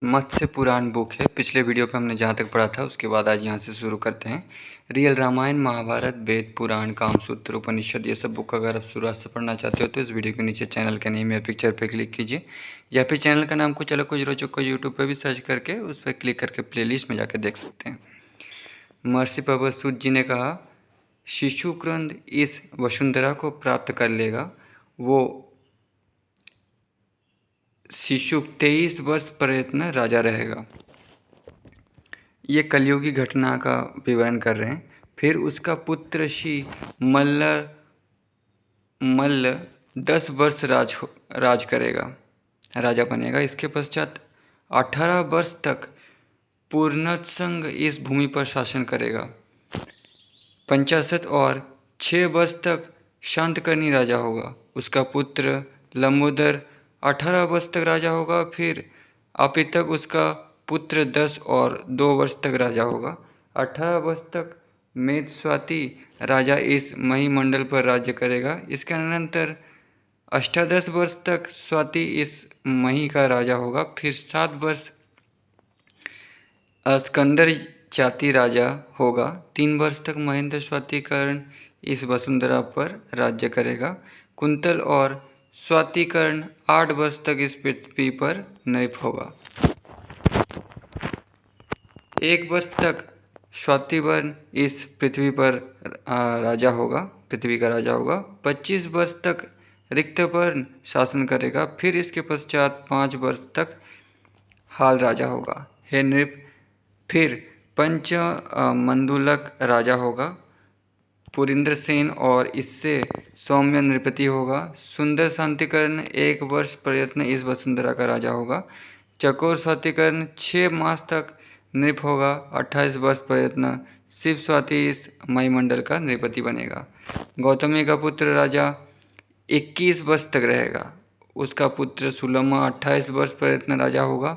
मत्स्य पुराण book है। पिछले video पे हमने जहाँ तक पढ़ा था उसके बाद आज यहाँ से शुरू करते हैं। रियल रामायण, महाभारत, वेद, पुराण, कामसूत्र, उपनिषद, ये सब बुक अगर आप शुरुआत से पढ़ना चाहते हो तो इस वीडियो के नीचे चैनल का नेम या पिक्चर पे क्लिक कीजिए, या फिर चैनल का नाम कुछ अलग कुछ रोचक को यूट्यूब पर भी सर्च करके उस पर क्लिक करके प्लेलिस्ट में जाकर देख सकते हैं। महर्षि प्रभुसुत जी ने कहा, शिशु क्रंद इस वसुंधरा को प्राप्त कर लेगा, वो शिशु 23 वर्ष प्रयत्न राजा रहेगा। ये कलयुग की घटना का विवरण कर रहे हैं। फिर उसका पुत्र श्री मल्ल 10 वर्ष राज करेगा, राजा बनेगा। इसके पश्चात 18 वर्ष तक पूर्णोत्संग इस भूमि पर शासन करेगा। 65 और 6 वर्ष तक शांतकर्णी राजा होगा। उसका पुत्र लंबोदर 18 वर्ष तक राजा होगा। फिर अपितक उसका पुत्र 10 और 2 वर्ष तक राजा होगा। 18 वर्ष तक मेधस्वाति राजा इस महीमंडल पर राज्य करेगा। इसके अनंतर 18 वर्ष तक स्वाति इस मही का राजा होगा। फिर 7 वर्ष स्कंदर जाति राजा होगा। 3 वर्ष तक महेंद्र स्वातिकर्ण इस वसुंधरा पर राज्य करेगा। कुंतल और स्वातिकर्ण 8 वर्ष तक इस पृथ्वी पर नृप होगा। 1 वर्ष तक स्वातिवर्ण इस पृथ्वी पर राजा होगा, पृथ्वी का राजा होगा। 25 वर्ष तक रिक्तवर्ण शासन करेगा। फिर इसके पश्चात 5 वर्ष तक हाल राजा होगा, हे नृप। फिर पंच मंडूलक राजा होगा, पुरिंद्र सेन, और इससे सौम्य नृपति होगा। सुंदर शांतिकर्ण 1 वर्ष प्रयत्न इस वसुंधरा का राजा होगा। चकोर स्वातिकर्ण 6 मास तक नृप होगा। 28 वर्ष प्रयत्न शिव स्वाति इस महीमंडल का नृपति बनेगा। गौतमी का पुत्र राजा 21 वर्ष तक रहेगा। उसका पुत्र सुलमा 28 वर्ष प्रयत्न राजा होगा।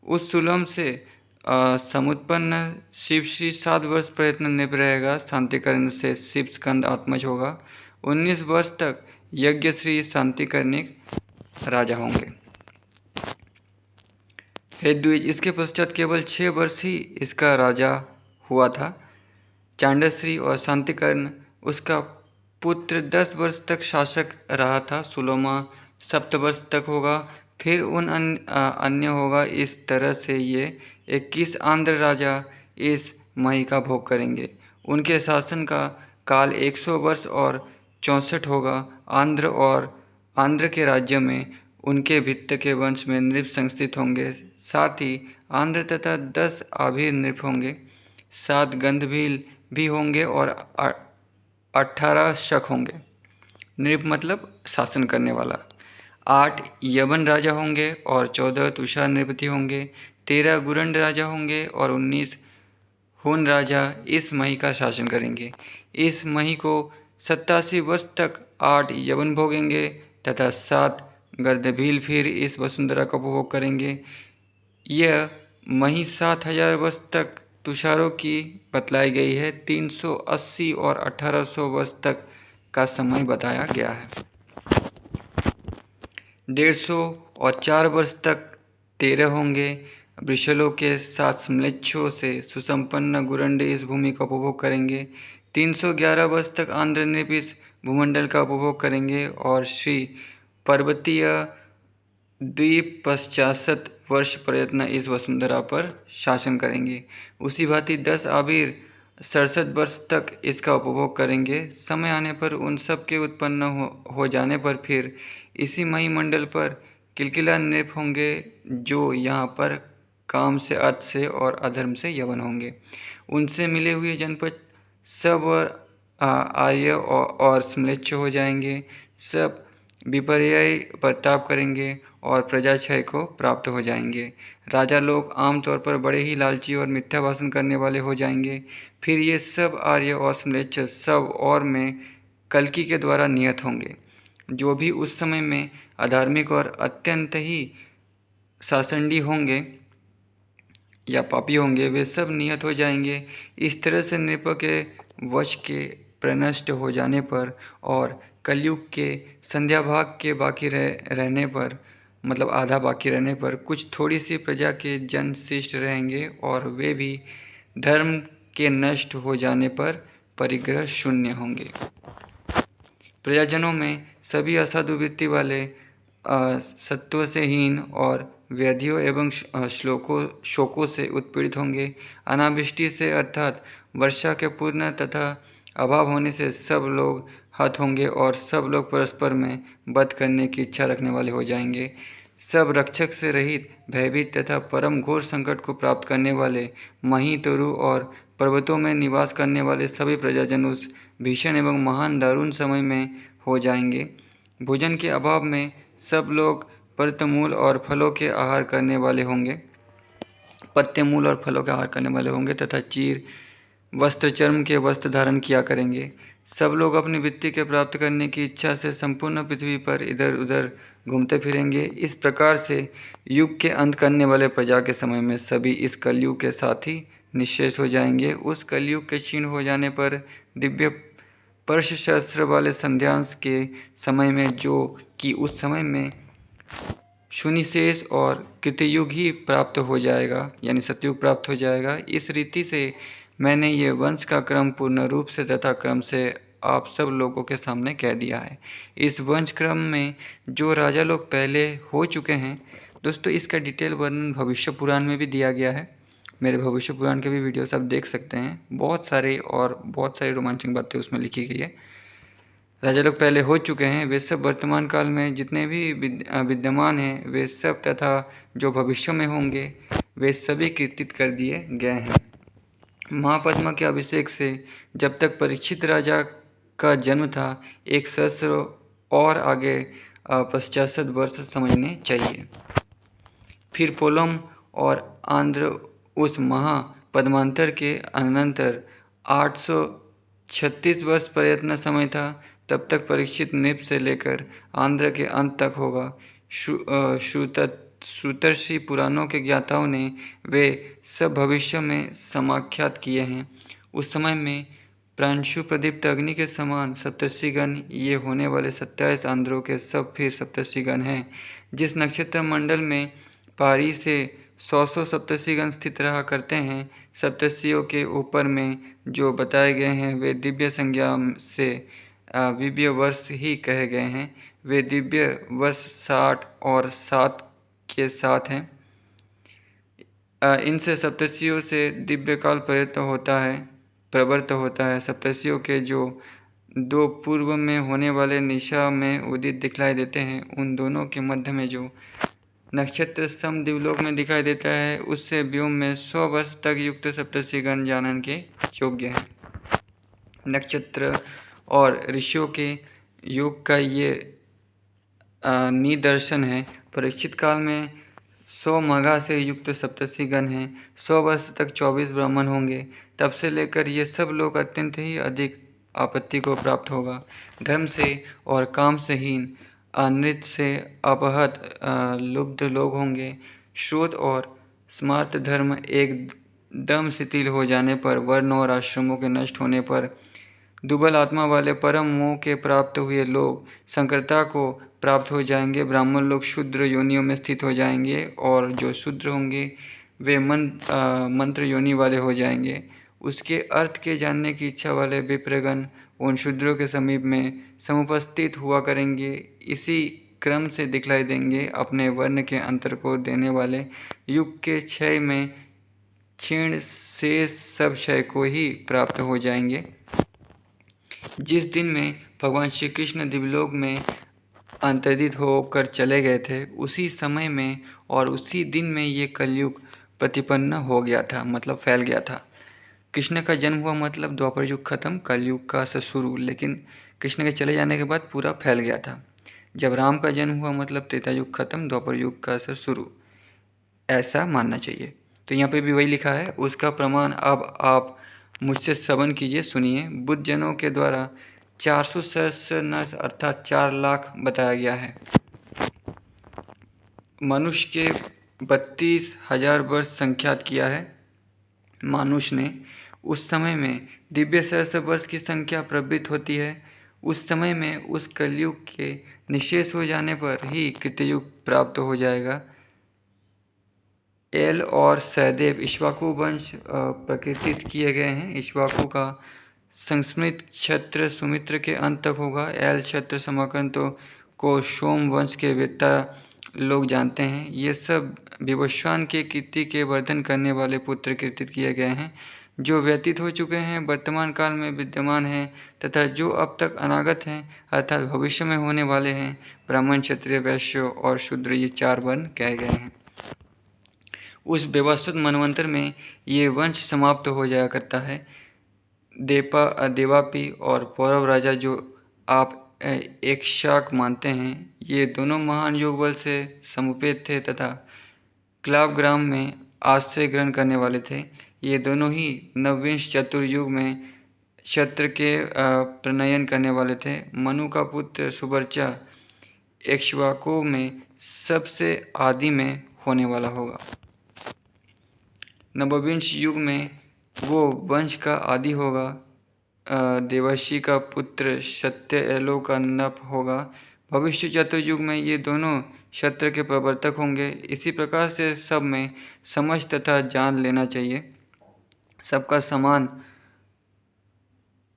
उस सुलम से समुत्पन्न शिव श्री 7 वर्ष प्रयत्न नृप रहेगा। शांतिकर्ण से शिव स्कंद आत्मज होगा। 19 वर्ष तक यज्ञ श्री शांतिकर्णिक राजा होंगे, हे द्विज। इसके पश्चात केवल 6 वर्ष ही इसका राजा हुआ था। चांडश्री और शांतिकर्ण उसका पुत्र 10 वर्ष तक शासक रहा था। सुलोमा 7 वर्ष तक होगा। फिर उन अन्य होगा। इस तरह से ये 21 आंध्र राजा इस मही का भोग करेंगे। उनके शासन का काल 100 वर्ष और 64 होगा। आंध्र के राज्य में उनके भित्त के वंश में नृप संस्थित होंगे। साथ ही आंध्र तथा 10 आभीर नृप होंगे, 7 गंधभील भी होंगे और 18 शक होंगे। नृप मतलब शासन करने वाला। 8 यवन राजा होंगे और 14 तुषार नृपति होंगे। 13 गुरंड राजा होंगे और 19 हुन राजा इस मही का शासन करेंगे। इस मही को 87 वर्ष तक 8 यवन भोगेंगे तथा 7 गर्दभील फिर इस वसुंधरा का उपभोग करेंगे। यह मही 7000 वर्ष तक तुषारों की बतलाई गई है। 380 और 1800 वर्ष तक का समय बताया गया है। 150 और 4 वर्ष तक 13 होंगे। वृषलों के साथ म्लेच्छों से सुसंपन्न गुरंड इस भूमि का उपभोग करेंगे। 311 वर्ष तक आंध्र नृप इस भूमंडल का उपभोग करेंगे और श्री पर्वतीय द्वीप 50 वर्ष प्रयत्न इस वसुंधरा पर शासन करेंगे। उसी भांति 10 आबिर 67 वर्ष तक इसका उपभोग करेंगे। समय आने पर उन सब के उत्पन्न हो जाने पर फिर इसी महीमंडल पर किलकिला नृप होंगे, जो यहाँ पर काम से, अर्थ से और अधर्म से यवन होंगे। उनसे मिले हुए जनपद सब आर्य और म्लेच्छ हो जाएंगे। सब विपर्यय बर्ताव करेंगे और प्रजाक्षय को प्राप्त हो जाएंगे। राजा लोग आमतौर पर बड़े ही लालची और मिथ्या भाषण करने वाले हो जाएंगे। फिर ये सब आर्य और म्लेच्छ सब और में कल्कि के द्वारा नियत होंगे। जो भी उस समय में अधार्मिक और अत्यंत ही शासंडी होंगे या पापी होंगे, वे सब नियत हो जाएंगे। इस तरह से नृप के वश के प्रनष्ट हो जाने पर और कलयुग के संध्या भाग के बाकी रहने पर मतलब आधा बाकी रहने पर कुछ थोड़ी सी प्रजा के जन शिष्ट रहेंगे और वे भी धर्म के नष्ट हो जाने पर परिग्रह शून्य होंगे। प्रजाजनों में सभी असाधु वृत्ति वाले, सत्व से हीन और व्याधियों एवं शोकों से उत्पीड़ित होंगे। अनावृष्टि से अर्थात वर्षा के पूर्ण तथा अभाव होने से सब लोग हत होंगे और सब लोग परस्पर में वध करने की इच्छा रखने वाले हो जाएंगे। सब रक्षक से रहित, भयभीत तथा परम घोर संकट को प्राप्त करने वाले मही, तरु और पर्वतों में निवास करने वाले सभी प्रजाजन उस भीषण एवं महान दारुण समय में हो जाएंगे। भोजन के अभाव में सब लोग पत्ते मूल और फलों के आहार करने वाले होंगे तथा चीर वस्त्र चर्म के वस्त्र धारण किया करेंगे। सब लोग अपनी वृत्ति के प्राप्त करने की इच्छा से संपूर्ण पृथ्वी पर इधर उधर घूमते फिरेंगे। इस प्रकार से युग के अंत करने वाले प्रजा के समय में सभी इस कलयुग के साथ ही निःशेष हो जाएंगे। उस कलयुग के क्षीण हो जाने पर दिव्य पर्श सहस्त्र वाले संध्यांश के समय में, जो कि उस समय में शून्यशेष और कृतयुग ही प्राप्त हो जाएगा, यानी सतयुग प्राप्त हो जाएगा। इस रीति से मैंने ये वंश का क्रम पूर्ण रूप से तथा क्रम से आप सब लोगों के सामने कह दिया है। इस वंश क्रम में जो राजा लोग पहले हो चुके हैं, दोस्तों इसका डिटेल वर्णन भविष्य पुराण में भी दिया गया है। मेरे भविष्य पुराण के भी वीडियोस आप देख सकते हैं। बहुत सारी रोमांचक बातें उसमें लिखी गई है। राजा लोग पहले हो चुके हैं, वे सब वर्तमान काल में जितने भी विद्यमान हैं वे सब, तथा जो भविष्य में होंगे वे सभी कीर्तित कर दिए गए हैं। महापद्मा के अभिषेक से जब तक परीक्षित राजा का जन्म था, 1 सहस्र और आगे पश्चात वर्ष समझने चाहिए। फिर पोलम और आंध्र उस महापद्मांतर के अनंतर 836 वर्ष प्रयत्न समय था। तब तक परीक्षित नृप से लेकर आंध्र के अंत तक होगा। श्रुतर्षि पुराणों के ज्ञाताओं ने वे सब भविष्य में समाख्यात किए हैं। उस समय में प्रांशु प्रदीप्त अग्नि के समान सप्तर्षिगण, ये होने वाले 27 आंध्रों के सब फिर सप्तर्षिगण हैं। जिस नक्षत्र मंडल में पारी से 100 सप्तर्षिगण स्थित रहा करते हैं, सप्तर्षियों के ऊपर में जो बताए गए हैं वे दिव्य संज्ञा से दिव्य वर्ष ही कहे गए हैं। वे दिव्य वर्ष 60 और 7 के साथ हैं। इनसे सप्तर्षियों से दिव्य काल प्रवृत्त होता है। सप्तर्षियों के जो 2 पूर्व में होने वाले निशा में उदित दिखलाई देते हैं, उन दोनों के मध्य में जो नक्षत्र सम दिवलोक में दिखाई देता है, उससे व्योम में 100 वर्ष तक युक्त सप्तर्षिगण जानन के योग्य हैं। नक्षत्र और ऋषियों के योग का ये निदर्शन है। परीक्षित काल में 100 मघा से युक्त सप्तर्षिगण हैं। 100 वर्ष तक 24 ब्राह्मण होंगे। तब से लेकर ये सब लोग अत्यंत ही अधिक आपत्ति को प्राप्त होगा। धर्म से और काम से हीन, नृत्य से अपहत लुब्ध लोग होंगे। श्रोत और स्मार्त धर्म एकदम शिथिल हो जाने पर, वर्ण और आश्रमों के नष्ट होने पर, दुबल आत्मा वाले परम मोह के प्राप्त हुए लोग संकरता को प्राप्त हो जाएंगे। ब्राह्मण लोग शूद्र योनियों में स्थित हो जाएंगे और जो शूद्र होंगे वे मंत्र योनि वाले हो जाएंगे। उसके अर्थ के जानने की इच्छा वाले विप्रगण उन शूद्रों के समीप में समुपस्थित हुआ करेंगे। इसी क्रम से दिखलाई देंगे। अपने वर्ण के अंतर को देने वाले युग के क्षय में क्षीण शेष सब क्षय को ही प्राप्त हो जाएंगे। जिस दिन में भगवान श्री कृष्ण दिव्यलोक में अंतर्हित होकर चले गए थे, उसी समय में और उसी दिन में ये कलयुग प्रतिपन्न हो गया था, मतलब फैल गया था। कृष्ण का जन्म हुआ मतलब द्वापर युग खत्म, कलयुग का शुरू, लेकिन कृष्ण के चले जाने के बाद पूरा फैल गया था। जब राम का जन्म हुआ मतलब त्रेता युग खत्म, द्वापर युग का शुरू, ऐसा मानना चाहिए। तो यहाँ पे भी वही लिखा है। उसका प्रमाण अब आप मुझसे श्रवण कीजिए, सुनिए। बुद्ध जनों के द्वारा 400 सहस्र अर्थात 4 लाख बताया गया है। मनुष्य के 32,000 वर्ष संख्यात किया है मानुष ने। उस समय में दिव्य सहस्र वर्ष की संख्या प्रवृत्त होती है। उस समय में उस कलयुग के निशेष हो जाने पर ही कृतयुग प्राप्त हो जाएगा। एल और सहदेव इक्ष्वाकु वंश प्रकीर्तित किए गए हैं। इक्ष्वाकु का संस्मृत क्षत्र सुमित्र के अंत तक होगा। एल क्षत्र समाकरण को सोम वंश के वेत्ता लोग जानते हैं। ये सब विवस्वान के कीर्ति के वर्धन करने वाले पुत्र कीर्तित किए गए हैं, जो व्यतीत हो चुके हैं, वर्तमान काल में विद्यमान हैं तथा जो अब तक अनागत हैं अर्थात भविष्य में होने वाले हैं। ब्राह्मण, क्षत्रिय, वैश्य और शूद्र ये 4 वर्ण कहे गए हैं। उस व्यवस्थित मनवंतर में ये वंश समाप्त हो जाया करता है। देवापी और पौरव राजा जो आप एक शाक मानते हैं, ये दोनों महान योग बल से समुपेत थे तथा क्लावग्राम में आश्रय ग्रहण करने वाले थे। ये दोनों ही नवविंश चतुर्युग में क्षत्र के प्रणयन करने वाले थे। मनु का पुत्र सुवर्चा इक्ष्वाकु में सबसे आदि में होने वाला होगा। नवविंश युग में वो वंश का आदि होगा। देवर्षि का पुत्र सत्य एलो का नप होगा। भविष्य चतुर्युग में ये दोनों क्षत्र के प्रवर्तक होंगे। इसी प्रकार से सब में समझ तथा जान लेना चाहिए। सबका समान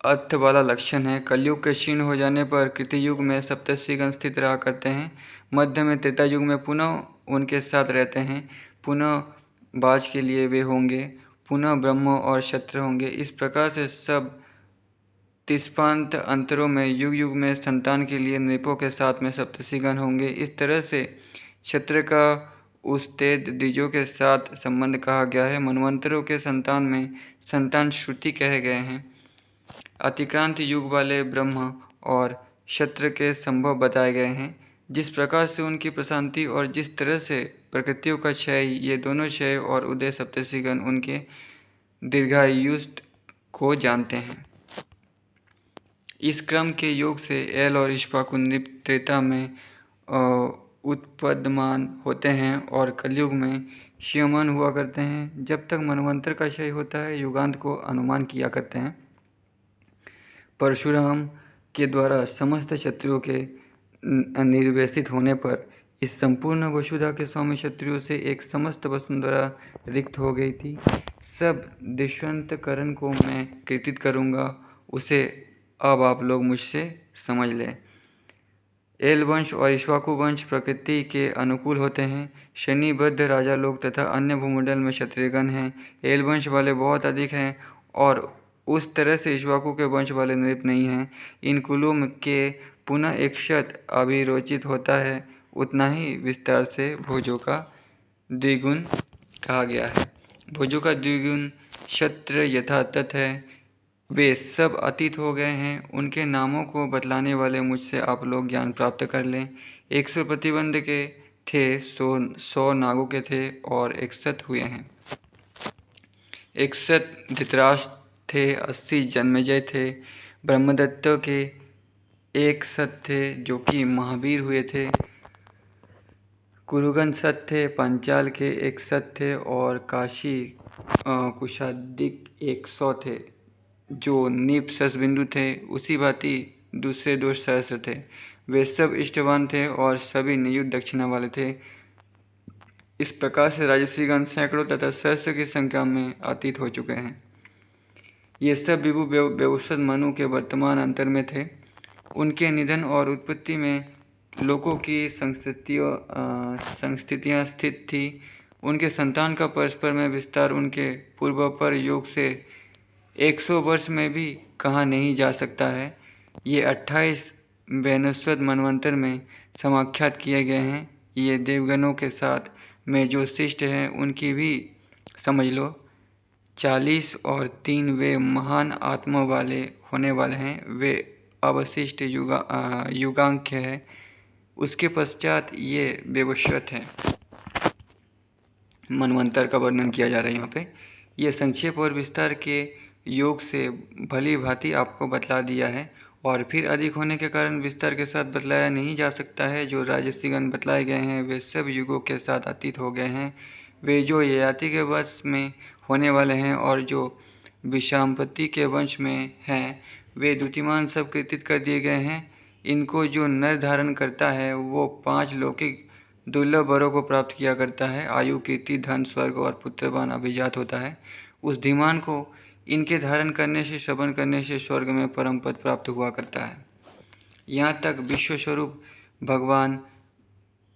अर्थ वाला लक्षण है। कलयुग के क्षीण हो जाने पर कृतयुग में सप्तर्षिगण स्थित रहा करते हैं। मध्य में त्रेता युग में पुनः उनके साथ रहते हैं। पुनः बाज के लिए वे होंगे। पुनः ब्रह्म और क्षत्र होंगे। इस प्रकार से सब तिष्पांत अंतरों में युग युग में संतान के लिए नृपों के साथ में सप्तर्षिगण होंगे। इस तरह से क्षत्र का उस्तेद द्विजों के साथ संबंध कहा गया है। मनवंतरों के संतान में संतान श्रुति कहे गए हैं। अतिक्रांत युग वाले ब्रह्म और क्षत्र के संभव बताए गए हैं। जिस प्रकार से उनकी प्रशांति और जिस तरह से प्रकृतियों का क्षय, ये दोनों क्षय और उदय सप्तर्षिगण उनके दीर्घायुष्ट को जानते हैं। इस क्रम के योग से एल और इक्ष्वाकु नृप त्रेता में उत्पद्यमान होते हैं और कलयुग में क्षीयमान हुआ करते हैं। जब तक मनवंतर का क्षय होता है, युगांत को अनुमान किया करते हैं। परशुराम के द्वारा समस्त क्षत्रियों के निर्वेशित होने पर इस संपूर्ण वसुधा के स्वामी क्षत्रियों से एक समस्त वसुंधरा रिक्त हो गई थी। सब देशांतकरण को मैं कीर्तित करूँगा, उसे अब आप लोग मुझसे समझ लें। एल वंश और इक्ष्वाकु वंश प्रकृति के अनुकूल होते हैं। शनिबद्ध राजा लोग तथा अन्य भूमंडल में क्षत्रियगण हैं। एल वंश वाले बहुत अधिक हैं और उस तरह से इक्ष्वाकु के वंश वाले नृप नहीं हैं। इन कुलों के पुनः एक क्षत्र अभिरोचित होता है, उतना ही विस्तार से भोजों का द्विगुण कहा गया है। भोजों का द्विगुण क्षत्र यथातथ है। वे सब अतीत हो गए हैं। उनके नामों को बतलाने वाले मुझसे आप लोग ज्ञान प्राप्त कर लें। 100 प्रतिबंध के थे, 100 नागों के थे और 61 हुए हैं। 61 धृतराष्ट्र थे, 80 जन्मेजय थे। ब्रह्मदत्त के 61 थे जो कि महावीर हुए थे। कुरुगन 60 थे, पांचाल के 61 थे और काशी कुशादिक 100 थे जो नीप ससबिंदु थे। उसी भांति दूसरे 2 सहस्र थे। वे सब इष्टवान थे और सभी नियुक्त दक्षिणा वाले थे। इस प्रकार से राजसीगण सैकड़ों तथा सहस्र की संख्या में अतीत हो चुके हैं। ये सब विभु व्यवस्थित मनु के वर्तमान अंतर में थे। उनके निधन और उत्पत्ति में लोगों की संस्थितियाँ स्थित थी। उनके संतान का परस्पर में विस्तार उनके पूर्वापर योग से 100 वर्ष में भी कहा नहीं जा सकता है। ये 28 वैनस्वत मनवंतर में समाख्यात किए गए हैं। ये देवगणों के साथ में जो शिष्ट हैं उनकी भी समझ लो। 40 और 3 वे महान आत्मा वाले होने वाले हैं। वे अवशिष्ट युगांख्य है। उसके पश्चात ये व्यवस्वत है। मनवंतर का वर्णन किया जा रहा है यहाँ पे। ये संक्षेप और विस्तार के योग से भली भांति आपको बतला दिया है और फिर अधिक होने के कारण विस्तार के साथ बतलाया नहीं जा सकता है। जो राजसीगण बतलाए गए हैं वे सब युगों के साथ अतीत हो गए हैं। वे जो ययाति के वंश में होने वाले हैं और जो विषामपति के वंश में हैं वे द्युतिमान सब कृतित कर दिए गए हैं। इनको जो नर धारण करता है वो 5 लौकिक दुर्लभ वरों को प्राप्त किया करता है। आयु, कीर्ति, धन, स्वर्ग और पुत्रवान अभिजात होता है। उस धीमान को इनके धारण करने से, श्रवण करने से स्वर्ग में परम पद प्राप्त हुआ करता है। यहाँ तक विश्व स्वरूप भगवान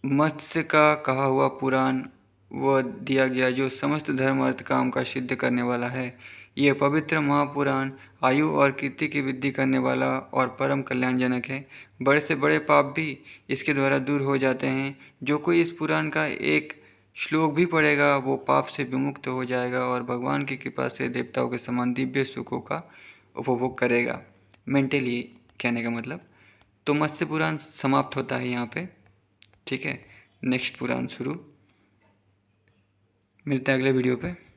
मत्स्य का कहा हुआ पुराण वह दिया गया, जो समस्त धर्म अर्थ काम का सिद्ध करने वाला है। यह पवित्र महापुराण आयु और कीर्ति की वृद्धि करने वाला और परम कल्याणजनक है। बड़े से बड़े पाप भी इसके द्वारा दूर हो जाते हैं। जो कोई इस पुराण का एक श्लोक भी पढ़ेगा वो पाप से विमुक्त हो जाएगा और भगवान की कृपा से देवताओं के समान दिव्य सुखों का उपभोग करेगा। मेंटली कहने का मतलब। तो मत्स्य पुराण समाप्त होता है यहाँ पे। ठीक है, नेक्स्ट पुराण शुरू। मिलते हैं अगले वीडियो पे।